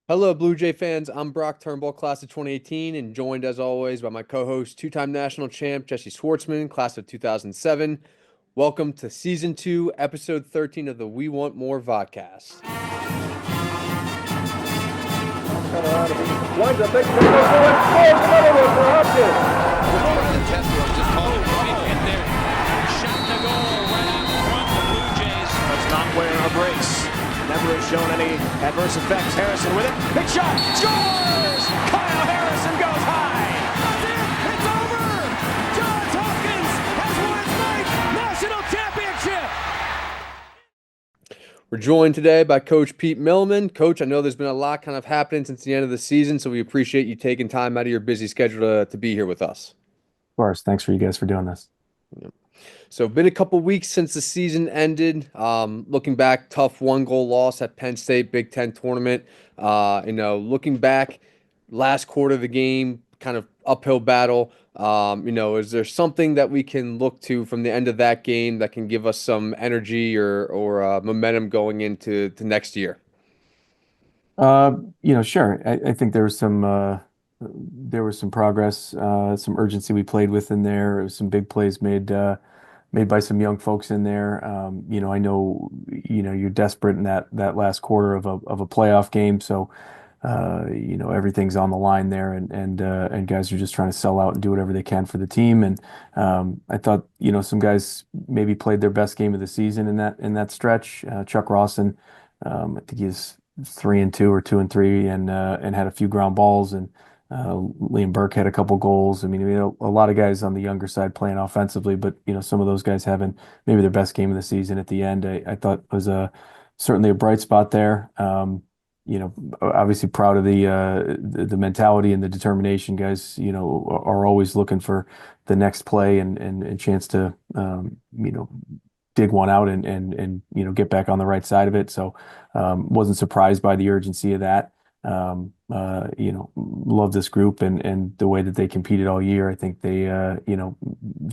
Hello, Blue Jay fans. I'm Brock Turnbull, class of 2018, and joined as always by my co-host, two-time national champ Jesse Schwartzman, class of 2007. Welcome to season 2, episode 13 of the We Want More Vodcast. Winds up, makes it, scores another one for Hopkins. The test was just called it right in there. Shot to goal right out front. The Blue Jays does not wear a brace. Never has shown any adverse effects. Harrison with it. Big shot. Scores! Kyle Harrison goes high. That's it. It's over. Johns Hopkins has won its ninth national championship. We're joined today by Coach Pete Millman. Coach, I know there's been a lot kind of happening since the end of the season, so we appreciate you taking time out of your busy schedule to be here with us. Of course. Thanks for you guys for doing this. So been a couple weeks since the season ended. Looking back, tough 1-goal loss at Penn State Big Ten tournament. Looking back, last quarter of the game, kind of uphill battle. Is there something that we can look to from the end of that game that can give us some energy or momentum going into next year? Sure. I think there was some progress, some urgency we played with in there. There was some big plays made by some young folks in there. I know, you're desperate in that last quarter of a playoff game. So, everything's on the line there and guys are just trying to sell out and do whatever they can for the team. And, I thought, some guys maybe played their best game of the season in that stretch. Chuck Rawson, I think he's 3-2 or 2-3 and had a few ground balls, and Liam Burke had a couple goals. I mean, we had a lot of guys on the younger side playing offensively, but some of those guys having maybe their best game of the season at the end, I thought was certainly a bright spot there. Obviously proud of the mentality and the determination. Guys, are always looking for the next play and chance to dig one out and get back on the right side of it. So wasn't surprised by the urgency of that. Love this group and the way that they competed all year. I think they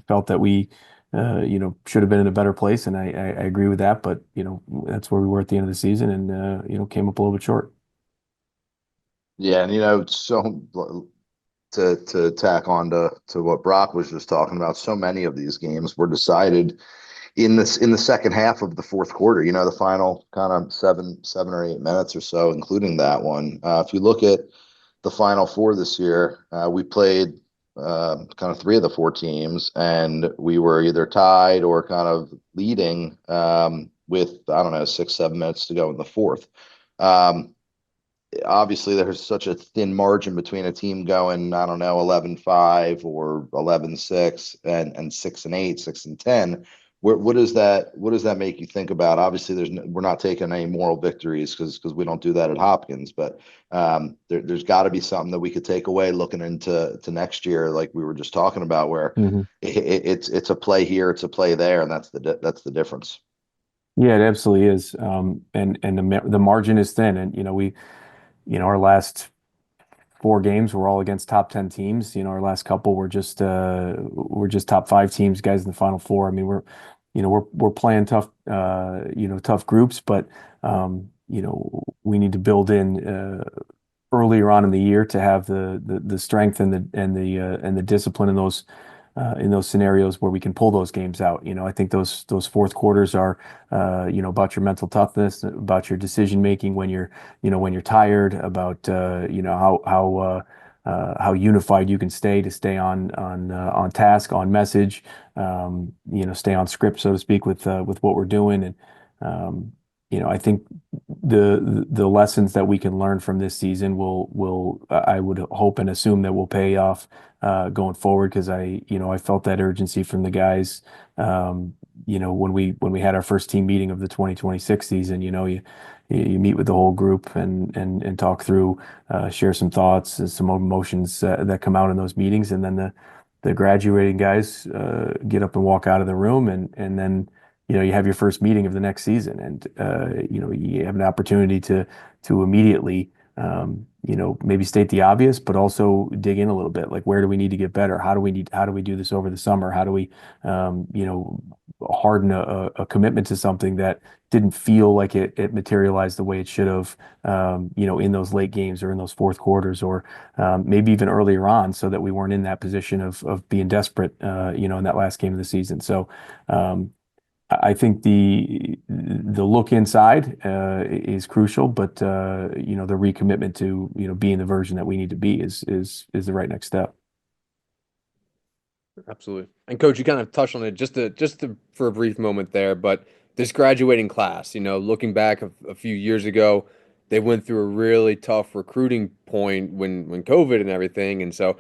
felt that we should have been in a better place, and I agree with that. But that's where we were at the end of the season, and came up a little bit short. Yeah, and so to tack on to what Brock was just talking about, so many of these games were decided in the second half of the fourth quarter. The final kind of 7 or 8 minutes or so, including that one. If you look at the Final Four this year, we played kind of 3 of the 4 teams, and we were either tied or kind of leading with, I don't know, 6-7 minutes to go in the fourth. Obviously, there's such a thin margin between a team going, I don't know, 11-5 or 11-6 and 6-8, 6-10. What does that make you think about? Obviously, we're not taking any moral victories because we don't do that at Hopkins, but there's got to be something that we could take away looking into next year, like we were just talking about, where it's a play here, it's a play there, and that's the difference. Yeah, it absolutely is. And the margin is thin, and our last 4 games were all against top 10 teams. Our last couple were just top 5 teams, guys in the Final Four. I mean, we're playing tough, tough groups, but we need to build in earlier on in the year to have the strength and the discipline in those scenarios where we can pull those games out. I think those fourth quarters are about your mental toughness, about your decision making when you're tired, about how unified you can stay on task, on message, stay on script, so to speak, with what we're doing. And I think the lessons that we can learn from this season will I would hope and assume that will pay off going forward, because I felt that urgency from the guys. When we had our first team meeting of the 2026 season, you meet with the whole group and talk through, share some thoughts and some emotions that come out in those meetings, and then the graduating guys get up and walk out of the room, and then you have your first meeting of the next season, and you have an opportunity to immediately maybe state the obvious, but also dig in a little bit. Like, where do we need to get better? How do we do this over the summer? How do we harden a commitment to something that didn't feel like it materialized the way it should have, in those late games or in those fourth quarters, or maybe even earlier on, so that we weren't in that position of being desperate, in that last game of the season. So I think the look inside is crucial, but the recommitment to being the version that we need to be is the right next step. Absolutely. And coach, you kind of touched on it just to for a brief moment there, but this graduating class, looking back a few years ago, they went through a really tough recruiting point when COVID and everything, and so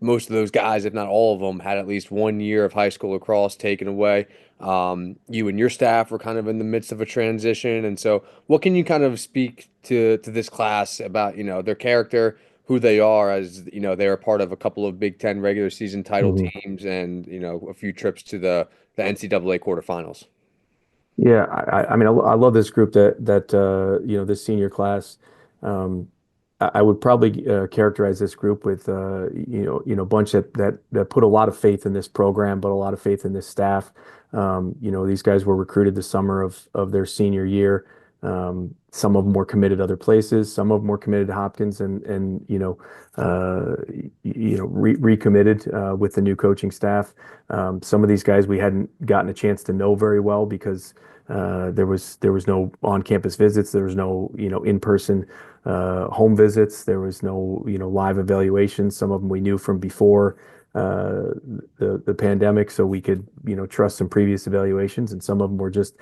most of those guys, if not all of them, had at least 1 year of high school lacrosse taken away. You and your staff were kind of in the midst of a transition, and so what can you kind of speak to this class about, their character, who they are, as they're a part of a couple of Big Ten regular season title Mhm. teams and a few trips to the NCAA quarterfinals. Yeah, I mean, I love this group that this senior class. Um, I would probably characterize this group with a bunch that put a lot of faith in this program, but a lot of faith in this staff. These guys were recruited the summer of their senior year. Some of them were committed other places. Some of them were committed to Hopkins, and recommitted with the new coaching staff. Some of these guys we hadn't gotten a chance to know very well because there was no on-campus visits. There was no in-person home visits. There was no live evaluations. Some of them we knew from before the pandemic, so we could trust some previous evaluations, and some of them were just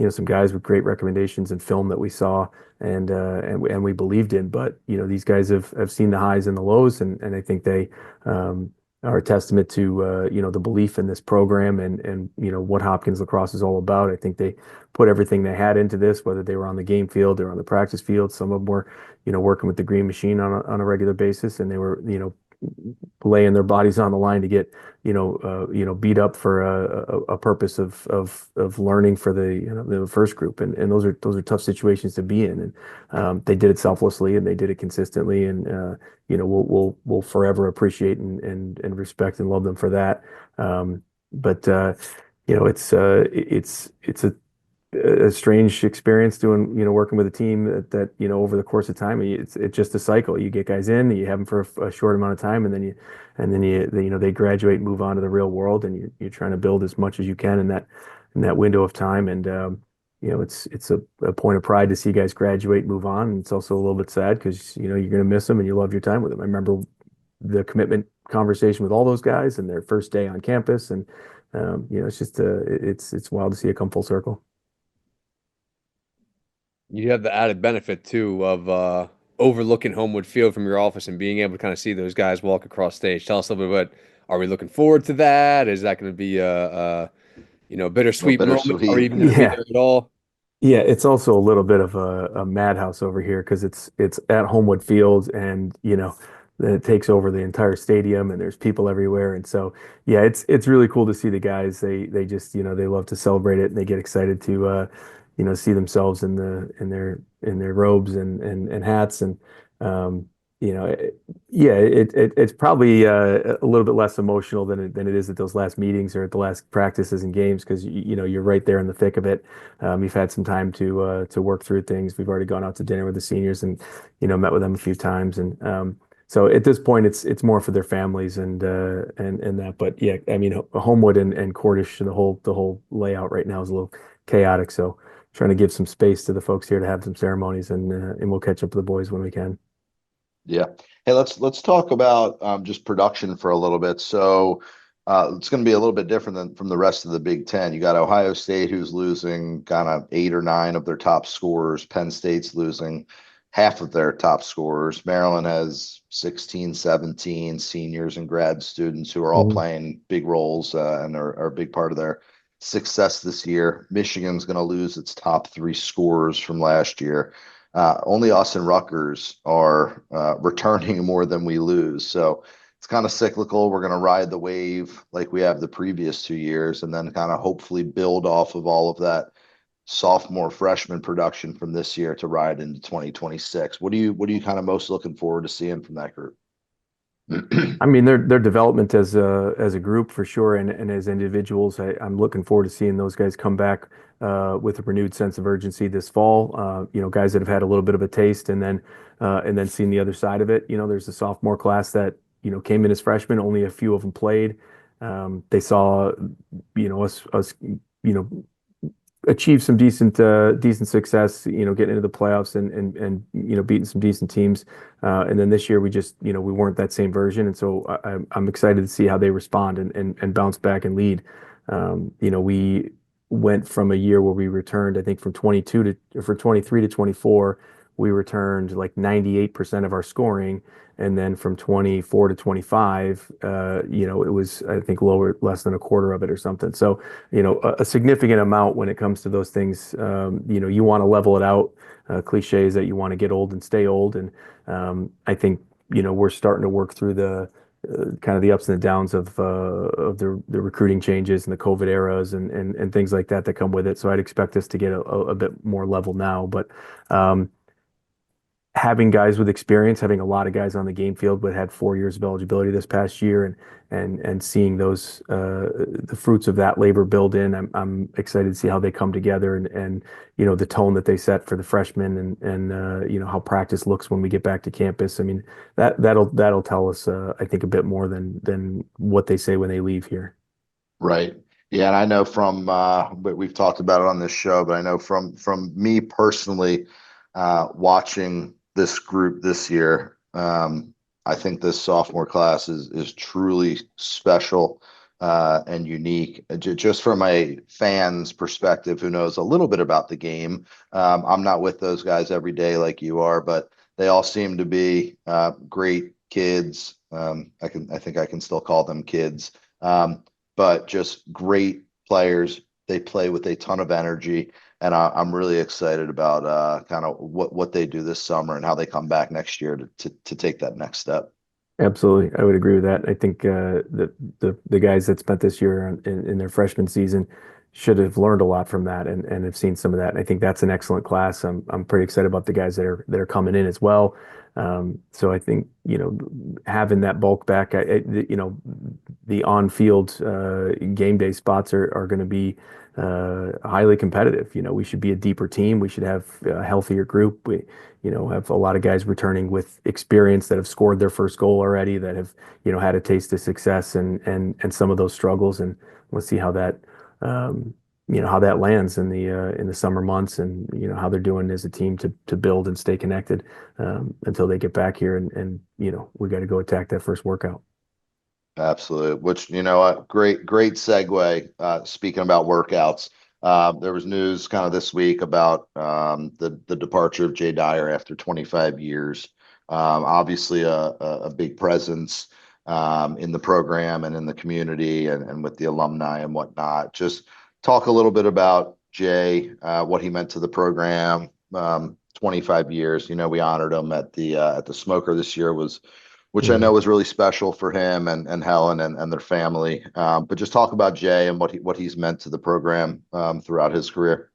some guys with great recommendations and film that we saw and we believed in. But these guys have seen the highs and the lows, and I think they are a testament to the belief in this program and what Hopkins lacrosse is all about. I think they put everything they had into this, whether they were on the game field or on the practice field. Some of them were working with the green machine on a regular basis, and they were laying their bodies on the line to get beat up for a purpose of learning for the first group, and those are tough situations to be in, and they did it selflessly and they did it consistently, and we'll forever appreciate and respect and love them for that. But it's a strange experience doing, working with a team that over the course of time, it's just a cycle. You get guys in, you have them for a short amount of time, and then they graduate and move on to the real world, and you're trying to build as much as you can in that window of time. And it's a point of pride to see guys graduate and move on. And it's also a little bit sad because you're going to miss them and you love your time with them. I remember the commitment conversation with all those guys and their first day on campus, and it's just it's wild to see it come full circle. You have the added benefit too of overlooking Homewood Field from your office and being able to kind of see those guys walk across stage. Tell us a little bit about, are we looking forward to that? Is that going to be a No bittersweet moment? Are we bittersweet. even going to be Yeah. there at all? Yeah, it's also a little bit of a madhouse over here because it's at Homewood Field, and it takes over the entire stadium, and there's people everywhere. And so yeah, it's really cool to see the guys. They just they love to celebrate it, and they get excited to see themselves in their robes and hats, and um you know it, yeah, it's probably a little bit less emotional than it is at those last meetings or at the last practices and games, because you're right there in the thick of it. You've had some time to work through things. We've already gone out to dinner with the seniors and met with them a few times, and so at this point it's more for their families and that. But yeah, I mean, Homewood and Cordish, the whole layout right now is a little chaotic, so trying to give some space to the folks here to have some ceremonies, and we'll catch up with the boys when we can. Yeah. Hey, let's talk about just production for a little bit. So it's going to be a little bit different than from the rest of the Big Ten. You got Ohio State, who's losing kind of 8 or 9 of their top scorers. Penn State's losing half of their top scorers. Maryland has 16, 17 seniors and grad students who are all Mhm. playing big roles and are a big part of their success this year. Michigan's going to lose its top 3 scorers from last year. Only us and Rutgers are returning more than we lose. So it's kind of cyclical. We're going to ride the wave like we have the previous 2 years, and then kind of hopefully build off of all of that sophomore freshman production from this year to ride into 2026. What are you kind of most looking forward to seeing from that group? I mean, their development as a group for sure, and as individuals, I'm looking forward to seeing those guys come back with a renewed sense of urgency this fall. Guys that have had a little bit of a taste, and then seeing the other side of it. There's a sophomore class that came in as freshmen. Only a few of them played. They saw us achieve some decent success, getting into the playoffs and beating some decent teams. And then this year we just we weren't that same version, and so I'm excited to see how they respond and bounce back and lead. We went from a year where we returned, I think, from 23 to 24, we returned like 98% of our scoring. And then from 24 to 25, it was, I think, less than a quarter of it or something. So, a significant amount when it comes to those things. You want to level it out. Cliche is that you want to get old and stay old. And I think, we're starting to work through the kind of the ups and the downs of the recruiting changes and the COVID eras and things like that come with it. So I'd expect us to get a bit more level now. But having guys with experience, having a lot of guys on the game field, but had 4 years of eligibility this past year, and seeing those the fruits of that labor build in, I'm excited to see how they come together and the tone that they set for the freshmen and how practice looks when we get back to campus. I mean that'll tell us I think a bit more than what they say when they leave here. Right. Yeah, and I know from but we've talked about it on this show, but I know from me personally, watching this group this year, I think this sophomore class is truly special and unique. Just from a fan's perspective who knows a little bit about the game. I'm not with those guys every day like you are, but they all seem to be great kids. I think I can still call them kids, but just great players. They play with a ton of energy. And I'm really excited about kind of what they do this summer and how they come back next year to take that next step. Absolutely. I would agree with that. I think the guys that spent this year in their freshman season should have learned a lot from that and have seen some of that. And I think that's an excellent class. I'm pretty excited about the guys that are coming in as well. So I think, having that bulk back, the on-field game day spots are going to be highly competitive. We should be a deeper team. We should have a healthier group. We, have a lot of guys returning with experience that have scored their first goal already, that have, had a taste of success and some of those struggles. And we'll see how that, how that lands in the summer months, and how they're doing as a team to build and stay connected until they get back here, and we got to go attack that first workout. Absolutely. Which, great segue. Speaking about workouts, there was news kind of this week about the departure of Jay Dyer after 25 years. Obviously, a big presence in the program and in the community and with the alumni and whatnot. Just talk a little bit about Jay, what he meant to the program. 25 years. We honored him at the Smoker this year, which I know was really special for him and Helen and their family. But just talk about Jay and what he's meant to the program throughout his career.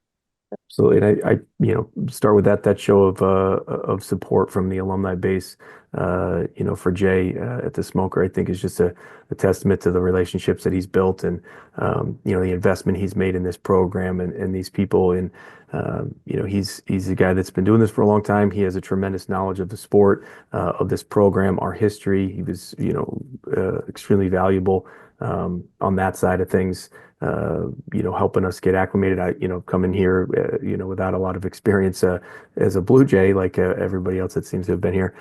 Absolutely. And I start with that show of support from the alumni base, for Jay at the Smoker, I think is just a testament to the relationships that he's built and, the investment he's made in this program and these people. And, he's a guy that's been doing this for a long time. He has a tremendous knowledge of the sport, of this program, our history. He was, extremely valuable on that side of things. Helping us get acclimated. I, coming here, without a lot of experience as a Blue Jay, like everybody else that seems to have been here.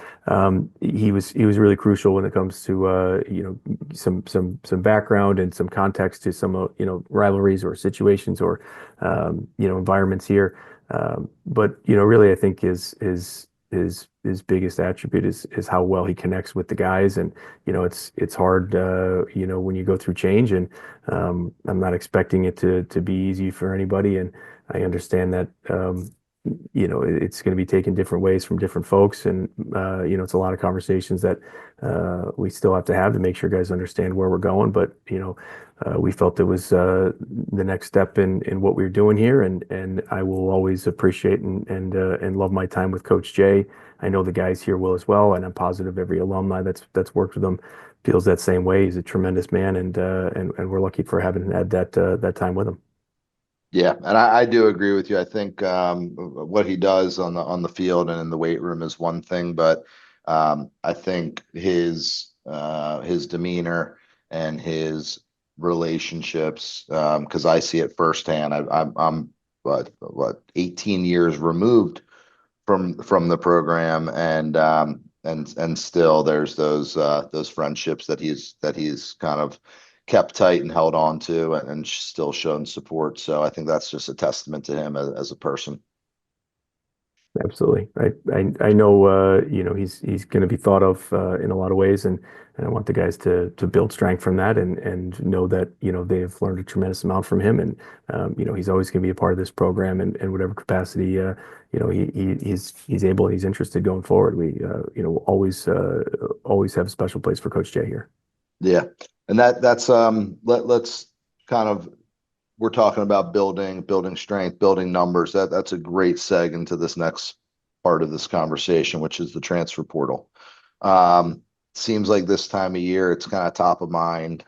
He was really crucial when it comes to some background and some context to some rivalries or situations or environments here. But really, I think his biggest attribute is how well he connects with the guys. And it's hard when you go through change, and I'm not expecting it to be easy for anybody, and I understand that it's going to be taken different ways from different folks, and it's a lot of conversations that we still have to make sure guys understand where we're going. But we felt it was the next step in what we were doing here, and I will always appreciate and love my time with Coach Jay. I know the guys here will as well, and I'm positive every alumni that's worked with him feels that same way. He's a tremendous man, and we're lucky for having had that time with him. Yeah, and I do agree with you. I think what he does on the field and in the weight room is one thing, but I think his demeanor and his relationships, because I see it firsthand. I'm what 18 years removed from the program, and still there's those friendships that he's kind of kept tight and held on to, and still shown support. So I think that's just a testament to him as a person. Absolutely. I know he's going to be thought of in a lot of ways, and I want the guys to build strength from that, and know that they've learned a tremendous amount from him, and he's always going to be a part of this program in whatever capacity he's able, he's interested going forward. We always have a special place for Coach Jay here. Yeah, and that's let's kind of, we're talking about building strength, building numbers. That's a great seg into this next part of this conversation, which is the transfer portal. Seems like this time of year, it's kind of top of mind.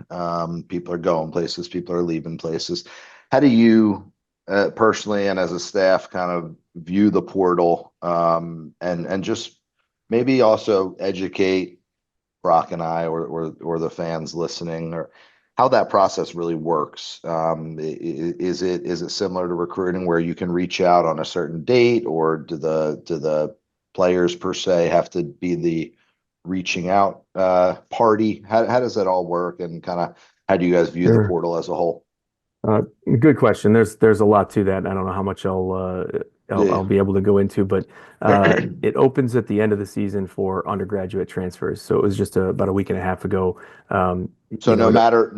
People are going places, people are leaving places. How do you personally and as a staff kind of view the portal, and just maybe also educate Brock and I, or the fans listening, or how that process really works? Is it similar to recruiting where you can reach out on a certain date, or do the players per se have to be the reaching out party? How does that all work, and kind of how do you guys view the Sure. portal as a whole? Uh, Good question. There's a lot to that. I don't know how much I'll Yeah. be able to go into, but it opens at the end of the season for undergraduate transfers. So it was just about a week and a half ago. Um, So you know, no it, matter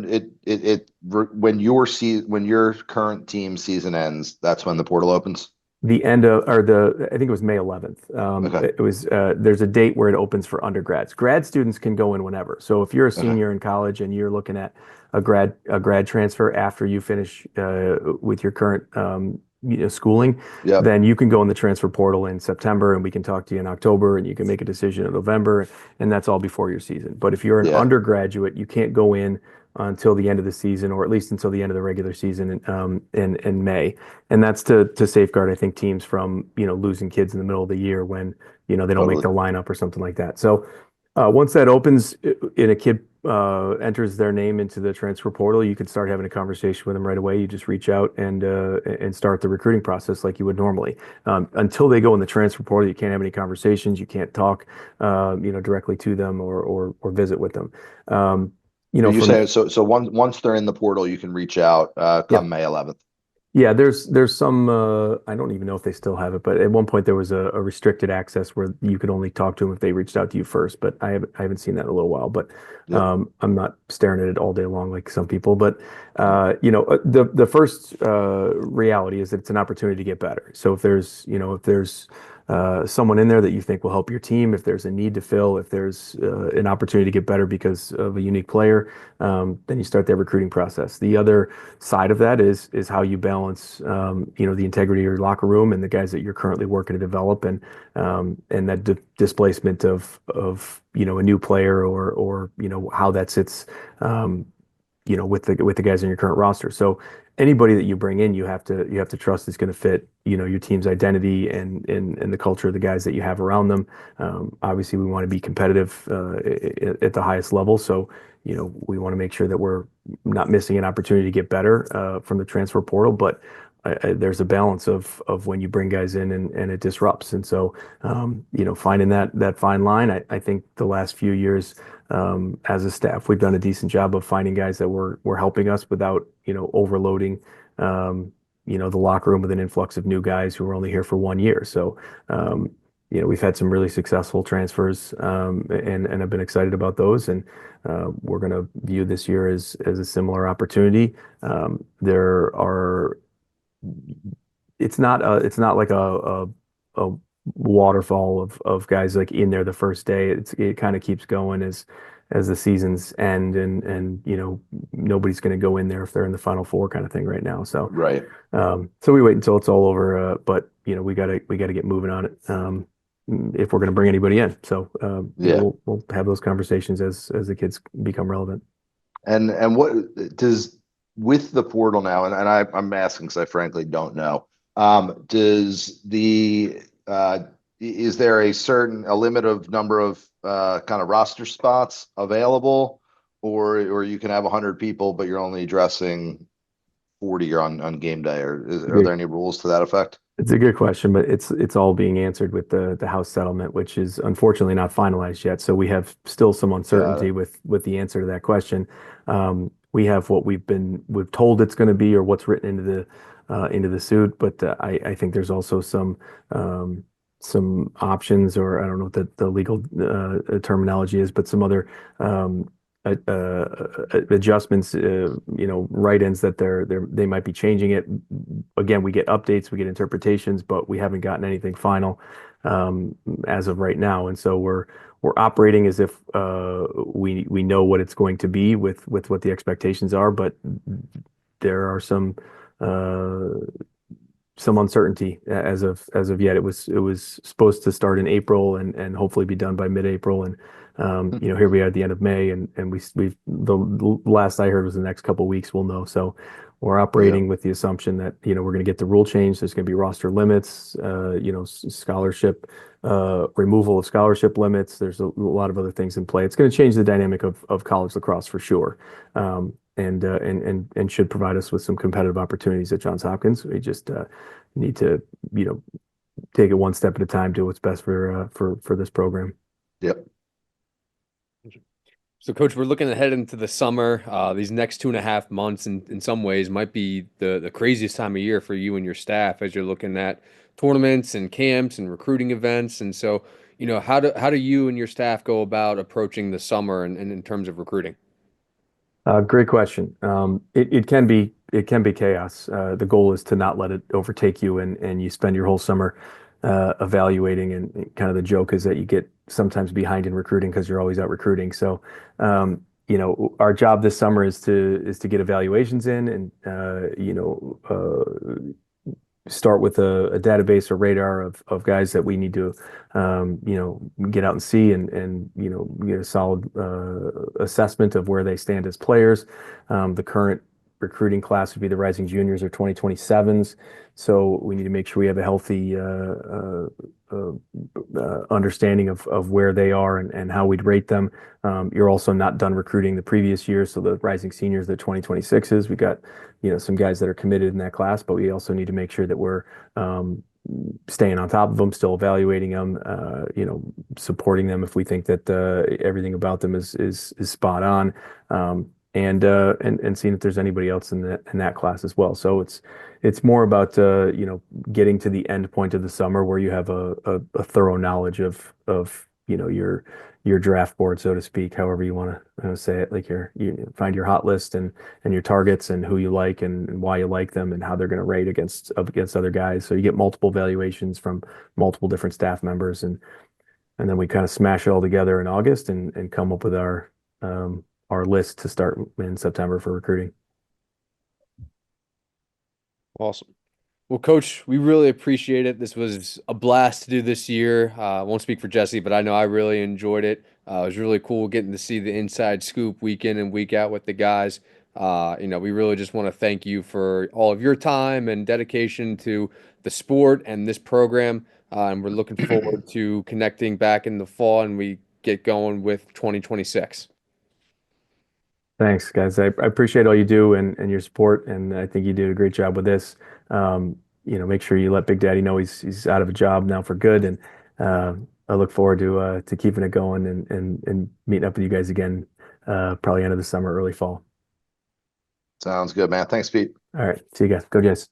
when your current team season ends, that's when the portal opens. the end of or the I think it was May 11th. Okay. It was there's a date where it opens for undergrads. Grad students can go in whenever. So if you're a Okay. senior in college and you're looking at a grad transfer after you finish with your current schooling, Yep. then you can go in the transfer portal in September, and we can talk to you in October, and you can make a decision in November, and that's all before your season. But if you're an Yeah. undergraduate, you can't go in until the end of the season, or at least until the end of the regular season in May. And that's to safeguard, I think, teams from losing kids in the middle of the year when they don't make Totally. the lineup or something like that. So once that opens, and a kid enters their name into the transfer portal, you can start having a conversation with them right away. You just reach out and start the recruiting process like you would normally. Until they go in the transfer portal, you can't have any conversations. You can't talk directly to them or visit with them. Um, But you from say so once they're in the portal, you can reach out Yeah. come May 11th. Yeah, there's some I don't even know if they still have it, but at one point there was a restricted access where you could only talk to them if they reached out to you first. But I haven't seen that in a little while. But Yep. I'm not staring at it all day long like some people. But the first reality is that it's an opportunity to get better. So if there's someone in there that you think will help your team, if there's a need to fill, if there's an opportunity to get better because of a unique player, then you start that recruiting process. The other side of that is how you balance the integrity of your locker room and the guys that you're currently working to develop, and that displacement of a new player, or how that sits with the guys in your current roster. So anybody that you bring in, you have to trust is going to fit your team's identity and the culture of the guys that you have around them. Obviously, we want to be competitive at the highest level, so we want to make sure that we're not missing an opportunity to get better from the transfer portal. But there's a balance of when you bring guys in and it disrupts. And so finding that fine line. I think the last few years, as a staff, we've done a decent job of finding guys that were helping us without overloading the locker room with an influx of new guys who were only here for 1 year. So we've had some really successful transfers, and I've been excited about those. And we're going to view this year as a similar opportunity. There are it's not like a waterfall of guys like in there the first day. It kind of keeps going as the seasons end, and nobody's going to go in there if they're in the Final Four kind of thing right now. So Right. so we wait until it's all over. But we gotta get moving on it. if we're going to bring anybody in. So Yeah. we'll have those conversations as the kids become relevant. And what does with the portal now, and I'm asking because I frankly don't know. Does the is there a limit of number of kind of roster spots available, or you can have 100 people, but you're only dressing 40 on game day, or are there any rules to that effect? It's a good question, but it's all being answered with the House settlement, which is unfortunately not finalized yet. So we have still some Got uncertainty it. with the answer to that question. We have what we've told it's going to be, or what's written into the suit, but I think there's also some options, or I don't know what the legal terminology is, but some other adjustments, write-ins that they might be changing it. Again, we get updates, we get interpretations, but we haven't gotten anything final as of right now, and so we're operating as if we know what it's going to be with what the expectations are, but there are some uncertainty as of yet. It was supposed to start in April and hopefully be done by mid-April, and here we are at the end of May, and the last I heard was the next couple of weeks we'll know. So we're Yeah. operating with the assumption that we're going to get the rule change. There's going to be roster limits, scholarship removal of scholarship limits. There's a lot of other things in play. It's going to change the dynamic of college lacrosse for sure. And should provide us with some competitive opportunities at Johns Hopkins. We just need to, take it one step at a time, do what's best for this program. Yep. So, Coach, we're looking ahead into the summer. These next 2.5 months, in some ways, might be the craziest time of year for you and your staff as you're looking at tournaments and camps and recruiting events. And so, how do you and your staff go about approaching the summer and in terms of recruiting? Great question. It can be chaos. The goal is to not let it overtake you, and you spend your whole summer evaluating. And kind of the joke is that you get sometimes behind in recruiting because you're always out recruiting. So, our job this summer is to get evaluations in, and start with a database or radar of guys that we need to get out and see, and get a solid assessment of where they stand as players. The current recruiting class would be the rising juniors or 2027s. So we need to make sure we have a healthy understanding of where they are and how we'd rate them. You're also not done recruiting the previous year, so the rising seniors, the 2026s, we got some guys that are committed in that class, but we also need to make sure that we're staying on top of them, still evaluating them, supporting them if we think that everything about them is spot on, and seeing if there's anybody else in that class as well. So it's more about getting to the end point of the summer where you have a thorough knowledge of your draft board, so to speak, however you want to say it. Like you find your hot list and your targets and who you like and why you like them and how they're going to rate against other guys. So you get multiple valuations from multiple different staff members, and then we kind of smash it all together in August and come up with our list to start in September for recruiting. Awesome. Well, Coach, we really appreciate it. This was a blast to do this year. I won't speak for Jesse, but I know I really enjoyed it. It was really cool getting to see the inside scoop week in and week out with the guys. We really just want to thank you for all of your time and dedication to the sport and this program. And we're looking forward to connecting back in the fall and we get going with 2026. Thanks, guys. I appreciate all you do and your support, and I think you did a great job with this. Make sure you let Big Daddy know he's out of a job now for good, and I look forward to keeping it going and meeting up with you guys again, probably end of the summer, early fall. Sounds good, man. Thanks, Pete. All right, see you guys. Go Jays.